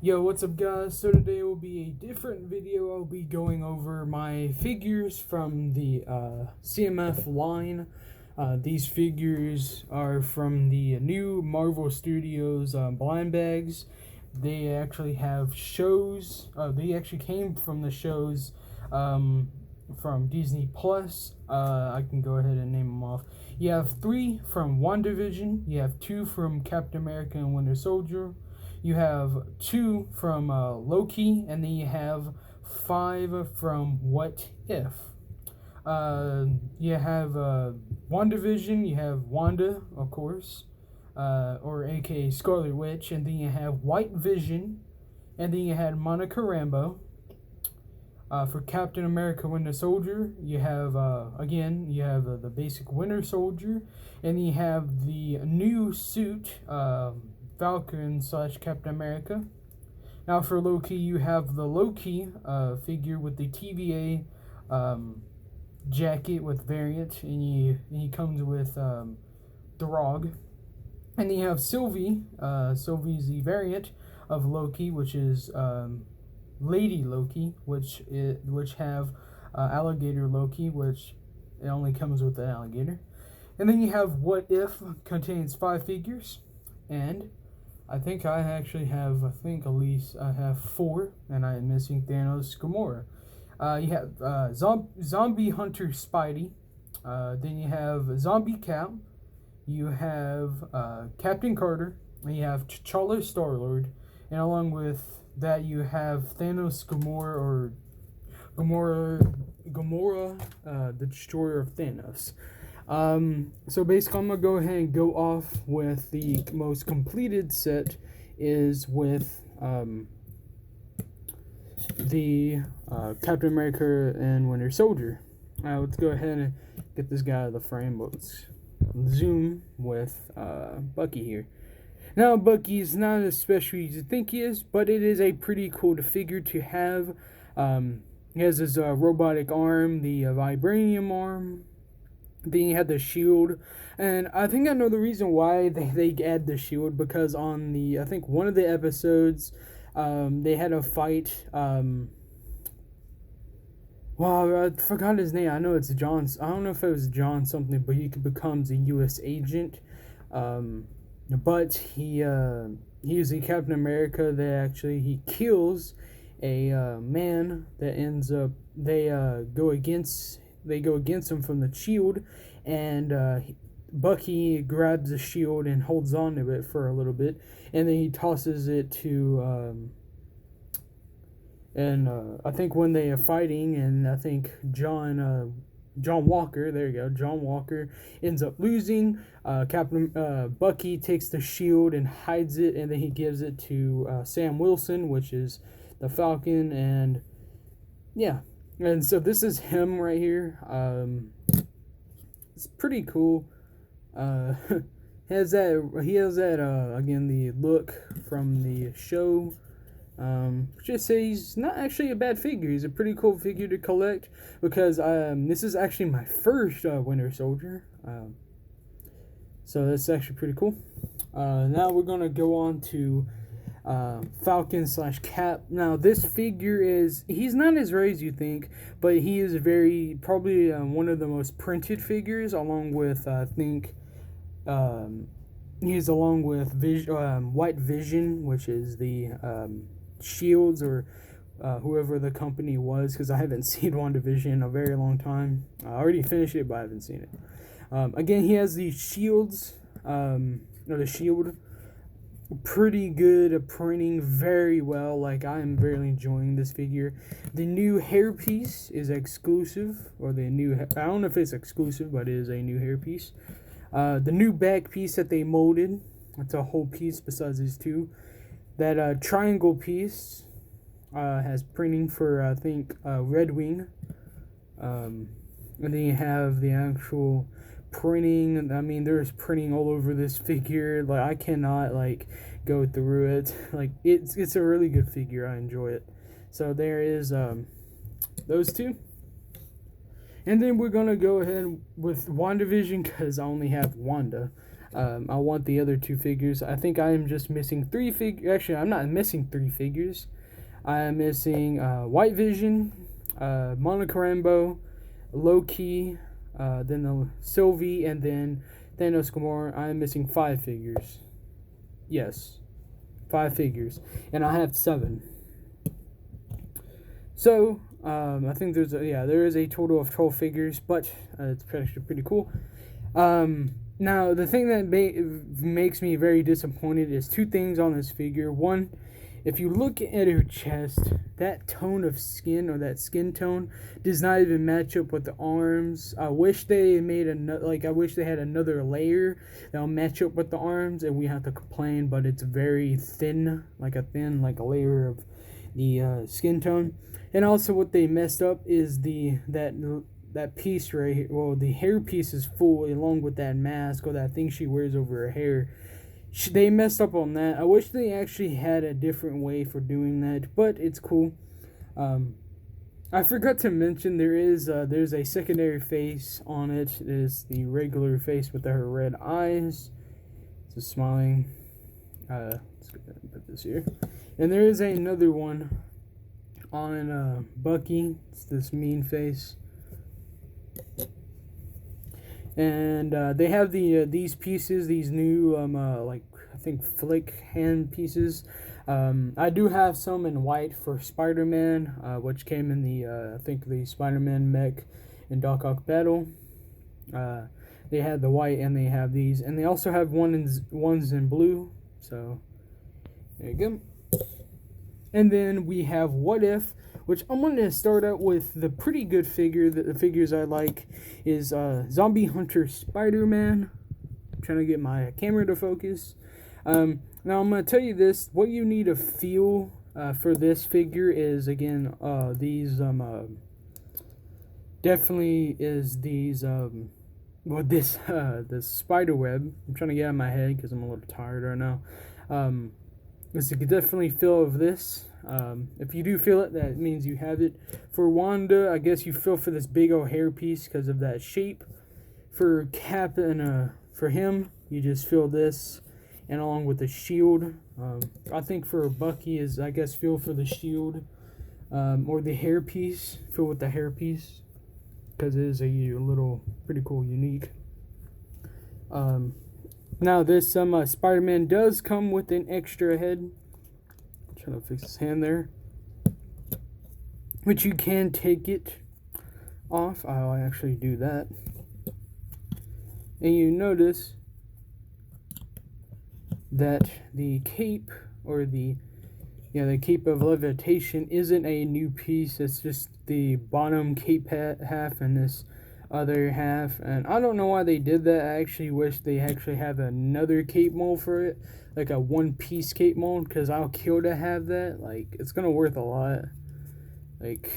Yo, what's up guys? So today will be a different video. I'll be going over my figures from the CMF line. These figures are from the new Marvel Studios blind bags. They actually have shows. They actually came from the shows from Disney Plus. I can go ahead and name them off. You have 3 from WandaVision. You have 2 from Captain America and Winter Soldier. You have 2 from Loki, and then you have 5 from What If. You have WandaVision, you have Wanda, of course, or aka Scarlet Witch, and then you have White Vision, and then you had Monica Rambeau. For Captain America Winter Soldier, you have, the basic Winter Soldier, and you have the new suit, Falcon / Captain America. Now for Loki, you have the Loki figure with the TVA jacket with variant, and he comes with Throg. And then you have Sylvie. Sylvie's the variant of Loki, which is Lady Loki, which have Alligator Loki, which it only comes with the alligator. And then you have What If, contains 5 figures, and I think I actually have, at least I have 4, and I am missing Thanos, Gamora. You have Zombie Hunter Spidey. Then you have Zombie Cap. You have Captain Carter. And you have TChalla StarLord. And along with that, you have Thanos, Gamora, the Destroyer of Thanos. So basically, I'm gonna go ahead and go off with the most completed set is with the Captain America and Winter Soldier. Let's go ahead and get this guy out of the frame. But let's zoom with Bucky here. Now, Bucky is not as special as you think he is, but it is a pretty cool figure to have. He has his robotic arm, the vibranium arm. Then you had the shield, and I think I know the reason why they add the shield, because on the, I think one of the episodes, they had a fight, well, I forgot his name. I know it's John, I don't know if it was John something, but he becomes a U.S. agent, but he is a Captain America that actually, he kills a man that ends up, they go against him from the shield, and Bucky grabs the shield and holds on to it for a little bit, and then he tosses it to I think when they are fighting, and I think John Walker, there you go, John Walker ends up losing. Bucky takes the shield and hides it, and then he gives it to Sam Wilson, which is the Falcon, and yeah. And so this is him right here. It's pretty cool. He has that again, the look from the show. Just say he's not actually a bad figure. He's a pretty cool figure to collect, because this is actually my first Winter Soldier. So that's actually pretty cool. Now we're gonna go on to Falcon / Cap. Now this figure he's not as rare as you think, but he is probably one of the most printed figures, along with he's along with White Vision, which is the Shields, or whoever the company was, because I haven't seen WandaVision in a very long time. I already finished it, but I haven't seen it. Again, he has the shields, or the shield. Pretty good at printing, very well. Like, I am very enjoying this figure. The new hairpiece is exclusive, or I don't know if it's exclusive, but it is a new hairpiece. The new back piece that they molded, it's a whole piece besides these 2. That triangle piece has printing for, I think, Red Wing. And then you have the actual printing. I mean, there's printing all over this figure. Like, I cannot go through it. Like, it's a really good figure. I enjoy it. So there is those 2. And then we're gonna go ahead with WandaVision, because I only have Wanda. I want the other 2 figures. I think I am just missing 3 figures. Actually, I'm not missing 3 figures. I am missing White Vision, Monica Rambeau, Loki, then the Sylvie, and then Thanos Gamora. I am missing 5 figures. Yes, 5 figures, and I have 7. So I think there is a total of 12 figures, but it's actually pretty cool. Now the thing that makes me very disappointed is 2 things on this figure. One, if you look at her chest, that tone of skin, or that skin tone, does not even match up with the arms. I wish they made I wish they had another layer that'll match up with the arms, and we have to complain. But it's very thin, like a layer of the skin tone. And also, what they messed up is that piece right here. Well, the hair piece is full, along with that mask or that thing she wears over her hair. They messed up on that. I wish they actually had a different way for doing that, but it's cool. I forgot to mention there's a secondary face on it. It is the regular face with her red eyes. It's a smiling. Let's go ahead and put this here. And there is another one on Bucky. It's this mean face. And they have these pieces, these new I think flick hand pieces. I do have some in white for SpiderMan, which came in the I think the SpiderMan mech in Doc Ock Battle. They had the white, and they have these, and they also have ones in blue. So there you go. And then we have What If, which I'm going to start out with the pretty good figure. The figures I like is Zombie Hunter SpiderMan. I'm trying to get my camera to focus. Now I'm going to tell you this. What you need to feel for this figure is, again, these definitely is these this spider web. I'm trying to get out of my head because I'm a little tired right now. Is you can definitely feel of this. If you do feel it, that means you have it. For Wanda, I guess you feel for this big old hair piece because of that shape. For Cap and for him, you just feel this, and along with the shield. I think for Bucky is, I guess, feel for the shield, or the hair piece. Feel with the hair piece because it is a little pretty cool, unique. Now this Spider-Man does come with an extra head. I'm trying to fix his hand there, which you can take it off. I'll actually do that, and you notice that the cape, or the cape of levitation, isn't a new piece. It's just the bottom cape half and this other half, and I don't know why they did that. I actually wish they actually have another cape mold for it, like a one-piece cape mold, because I'll kill to have that. Like, it's gonna worth a lot, like,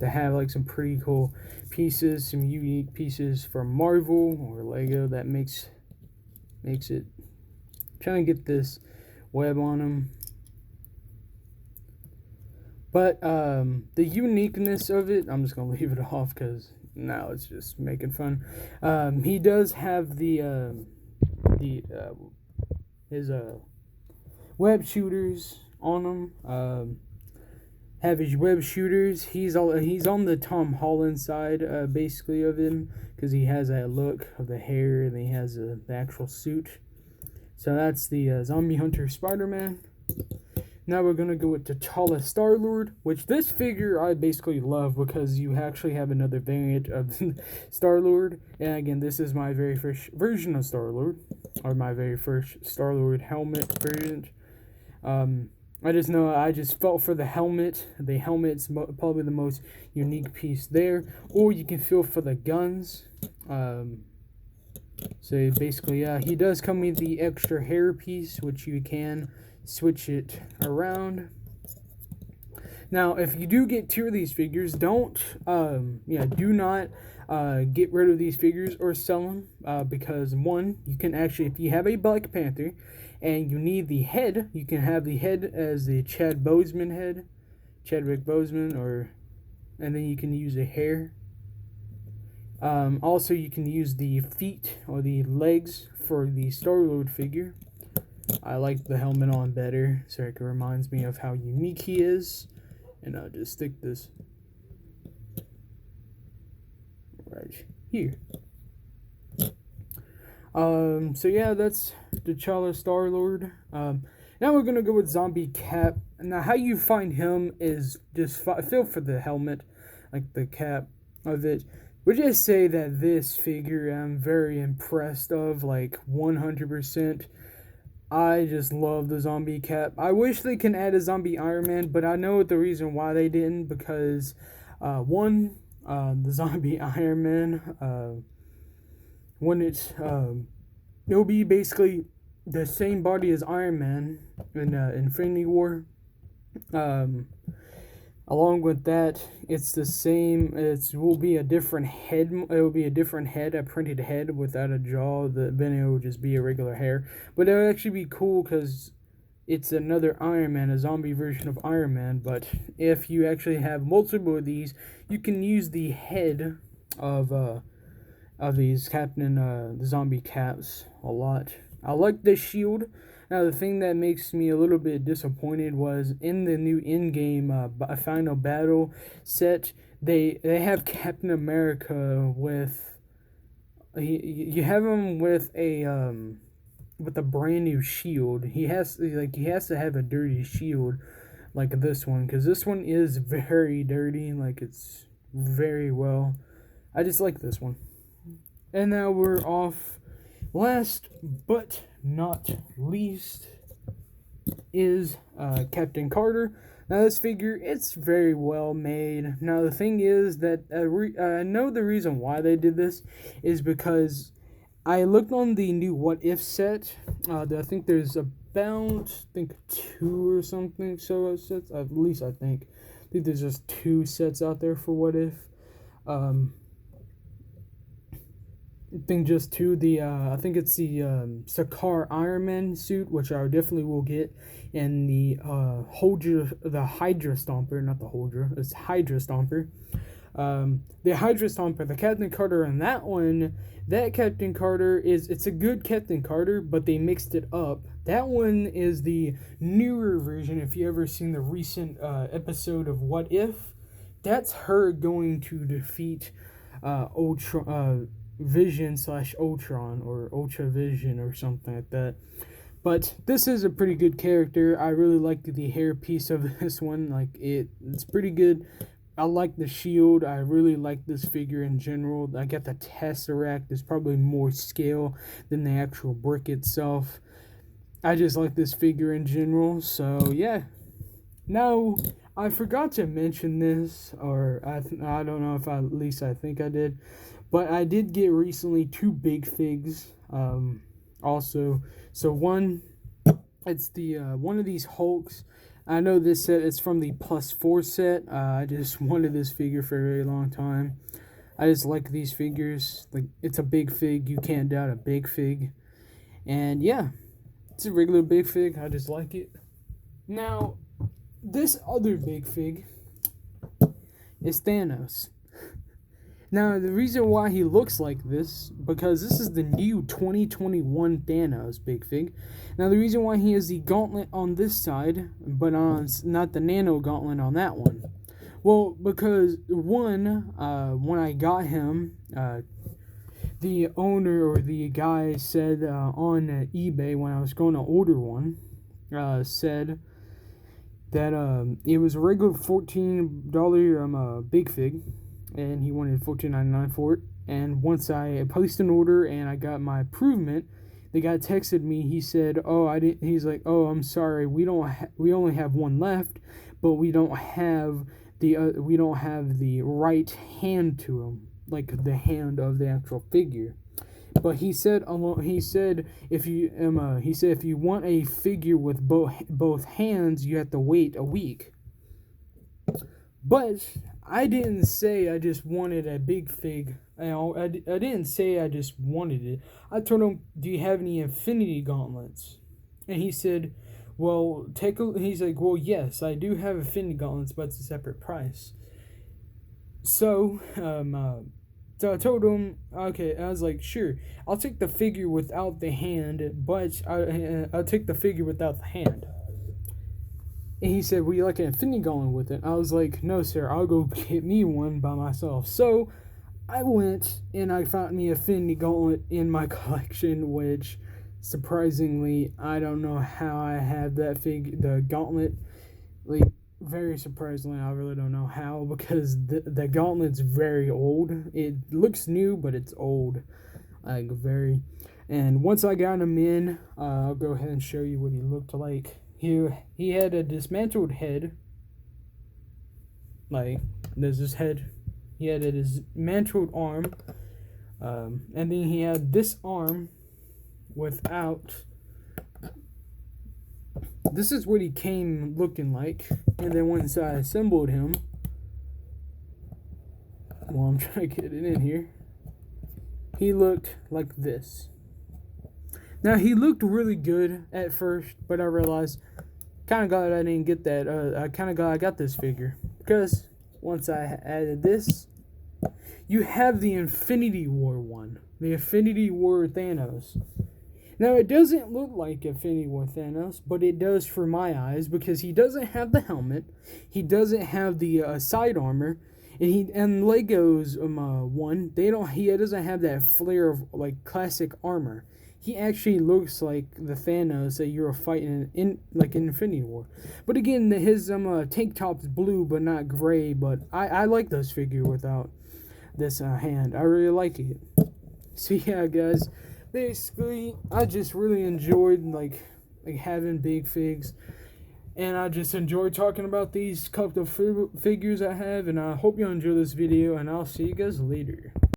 to have like some pretty cool pieces, some unique pieces from Marvel or Lego that makes it. I'm trying to get this web on them. But the uniqueness of it, I'm just gonna leave it off because now it's just making fun. He does have his web shooters on him. Have his web shooters. He's on the Tom Holland side, basically, of him, because he has that look of the hair, and he has the actual suit. So that's the Zombie Hunter Spider-Man. Now we're going to go with TChalla StarLord, which this figure I basically love because you actually have another variant of StarLord. And again, this is my very first version of StarLord, or my very first StarLord helmet variant. I just felt for the helmet. The helmet's probably the most unique piece there. Or you can feel for the guns. So basically, he does come with the extra hair piece, which you can switch it around. Now, if you do get 2 of these figures, do not get rid of these figures or sell them, because one, you can actually, if you have a Black Panther and you need the head, you can have the head as the Chadwick Boseman, and then you can use the hair. Also, you can use the feet or the legs for the StarLord figure. I like the helmet on better, so it reminds me of how unique he is. And I'll just stick this right here. So yeah, that's TChalla StarLord. Now we're gonna go with Zombie Cap. Now, how you find him is just feel for the helmet, like the cap of it. Would just say that this figure I'm very impressed of, like 100%. I just love the Zombie Cap. I wish they can add a Zombie Iron Man, but I know the reason why they didn't, because one, the Zombie Iron Man, when it'll be basically the same body as Iron Man in Infinity War. Along with that, it's the same. It will be a different head. It will be a different head, a printed head without a jaw. Then it will just be a regular hair. But it would actually be cool because it's another Iron Man, a zombie version of Iron Man. But if you actually have multiple of these, you can use the head of these the zombie caps a lot. I like the shield. Now, the thing that makes me a little bit disappointed was in the new in-game final battle set, they have Captain America with you have him with a brand new shield. He has to have a dirty shield like this one, because this one is very dirty. Like, it's very well. I just like this one. And now we're off. Last but not least is Captain Carter. Now, this figure, it's very well made. Now, the thing is that I know the reason why they did this is because I looked on the new What If set. I think there's about, 2 or something sets. At least I think there's just 2 sets out there for What If. I think just 2. I think it's the Sakaar Iron Man suit, which I definitely will get, and the Hydra Stomper, not the Hodra, it's Hydra Stomper. The Hydra Stomper, the Captain Carter on that one, that Captain Carter it's a good Captain Carter, but they mixed it up. That one is the newer version. If you ever seen the recent episode of What If, that's her going to defeat Vision / Ultron, or Ultra Vision or something like that. But this is a pretty good character. I really like the hair piece of this one. Like, it's pretty good. I like the shield. I really like this figure in general. I got the Tesseract. There's probably more scale than the actual brick itself. I just like this figure in general. So yeah. Now, I forgot to mention this, or I don't know if at least I think I did. But I did get recently 2 Bigfigs, also. So one, it's the one of these Hulks. I know this set is from the +4 set. I just wanted this figure for a very long time. I just like these figures. Like, it's a big fig. You can't doubt a big fig. And yeah, it's a regular big fig. I just like it. Now, this other big fig is Thanos. Now, the reason why he looks like this, because this is the new 2021 Thanos big fig. Now, the reason why he has the gauntlet on this side, but not the nano gauntlet on that one. Well, because one, when I got him, the owner or the guy said on eBay when I was going to order one, said that it was a regular $14 big fig, and he wanted $14.99 for it. And once I placed an order and I got my improvement, the guy texted me. He said, "Oh, I didn't." He's like, "Oh, I'm sorry. We only have one left, but we don't have the right hand to him, like the hand of the actual figure." But he said if you want a figure with both hands, you have to wait a week. But I didn't say I just wanted a big fig. I didn't say I just wanted it. I told him, "Do you have any Infinity Gauntlets?" And he said, "Well, he's like, "Well, yes, I do have Infinity Gauntlets, but it's a separate price." So, So I told him, okay, I was like, sure, I'll take the figure without the hand, but I'll take the figure without the hand. And he said, "Would you like an Infinity Gauntlet with it?" I was like, "No, sir, I'll go get me one by myself." So I went and I found me a Infinity Gauntlet in my collection, which surprisingly, I don't know how I have the gauntlet. Like, very surprisingly, I really don't know how, because the gauntlet's very old. It looks new, but it's old. Like, very. And once I got him in, I'll go ahead and show you what he looked like. He had a dismantled head. Like, there's his head. He had a dismantled arm. And then he had this arm without. This is what he came looking like. And then once I assembled him, well, I'm trying to get it in here, he looked like this. Now, he looked really good at first, but I realized, kind of glad I didn't get that. I kind of glad I got this figure, because once I added this, you have the Infinity War one, the Infinity War Thanos. Now, it doesn't look like Infinity War Thanos, but it does for my eyes, because he doesn't have the helmet, he doesn't have the side armor, and Lego's one, he doesn't have that flare of like classic armor. He actually looks like the Thanos that you were fighting in Infinity War. But again, his tank top's blue but not gray. But I like this figure without this hand. I really like it. So yeah, guys, basically I just really enjoyed like having big figs, and I just enjoyed talking about these couple of figures I have. And I hope you enjoy this video, and I'll see you guys later.